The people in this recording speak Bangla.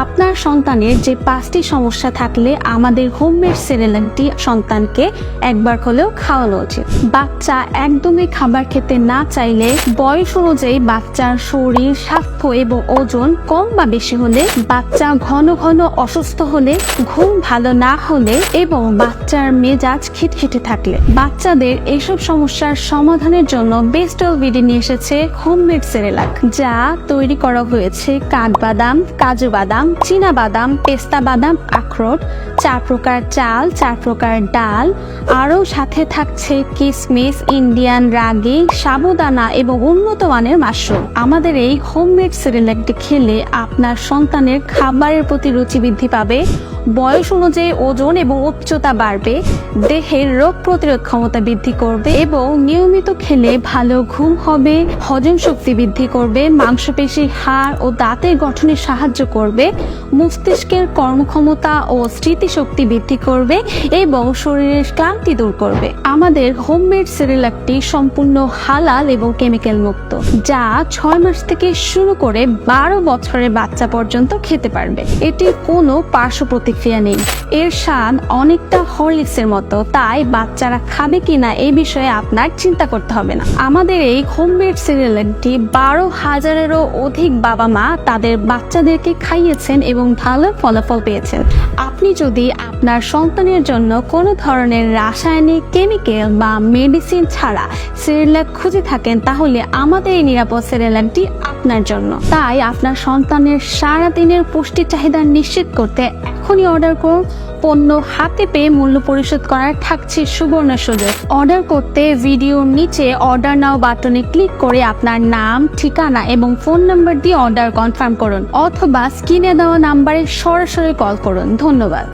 আপনার সন্তানের যে 5টি সমস্যা থাকলে আমাদের হোমমেড সেরেলাকটি সন্তানকে একবার হলেও খাওয়ানো উচিত। বাচ্চা একদমই খাবার খেতে না চাইলে, বয়স অনুযায়ী বাচ্চার শরীর, স্বাস্থ্য এবং ওজন কম বা বেশি হলে, বাচ্চা ঘন ঘন অসুস্থ হলে, ঘুম ভালো না হলে এবং বাচ্চার মেজাজ খিটখিটে থাকলে, বাচ্চাদের এইসব সমস্যার সমাধানের জন্য বেস্ট অফ বিডি নিয়ে এসেছে হোমমেড সেরেলাক, যা তৈরি করা হয়েছে কাঠবাদাম, কাজু বাদাম, চীনা বাদাম, পেস্তা বাদাম, আখরোট, 4 প্রকার চাল, 4 প্রকার ডাল, আরও সাথে থাকছে কিশমিশ, ইন্ডিয়ান রাগি, সাবুদানা এবং উন্নত মানের মাশরুম। আমাদের এই হোমমেড সেরেলাকটি খেলে আপনার সন্তানের খাবারের প্রতি রুচি বৃদ্ধি পাবে, বয়স অনুযায়ী ওজন এবং উচ্চতা বাড়বে, দেহের রোগ প্রতিরোধ ক্ষমতা বৃদ্ধি করবে এবং নিয়মিত খেলে ভালো ঘুম হবে, হজম শক্তি বৃদ্ধি করবে, মাংসপেশি, হাড় ও দাঁতের গঠনে সাহায্য করবে, মস্তিষ্কের কর্মক্ষমতা ও স্মৃতিশক্তি বৃদ্ধি করবে এবং শরীরের ক্লান্তি দূর করবে। আমাদের হোমমেড সেরেলাকটি সম্পূর্ণ হালাল এবং কেমিক্যাল মুক্ত, যা 6 মাস থেকে শুরু করে 12 বছরের বাচ্চা পর্যন্ত খেতে পারবে। এটির কোনো পার্শ্ব প্রতিক্রিয়া নেই। এর স্বাদ অনেকটা হরলিক্সের মতো, তাই বাচ্চারা খাবে কিনা এই বিষয়ে আপনার চিন্তা করতে হবে না। আমাদের এই হোমমেড সেরেলাকটি 12,000-এরও অধিক বাবা মা তাদের বাচ্চাদেরকে খাইয়েছেন এবং ভালো ফলাফল পেয়েছেন। আপনি যদি আপনার সন্তানের জন্য কোনো ধরনের রাসায়নিক, কেমিক্যাল বা মেডিসিন ছাড়া সেরেলাক খুঁজে থাকেন, তাহলে আমাদের এই নিরাপদ সেরেলাকটি আপনার জন্য। তাই আপনার সন্তানের সারাদিনের পুষ্টি চাহিদা নিশ্চিত করতে এখনই অর্ডার করুন। পণ্য হাতে পেয়ে মূল্য পরিশোধ করার থাকছে সুবর্ণ সুযোগ। অর্ডার করতে ভিডিওর নিচে অর্ডার নাও বাটনে ক্লিক করে আপনার নাম, ঠিকানা এবং ফোন নাম্বার দিয়ে অর্ডার কনফার্ম করুন, অথবা স্ক্রিনে দেওয়া নাম্বারে সরাসরি কল করুন। ধন্যবাদ।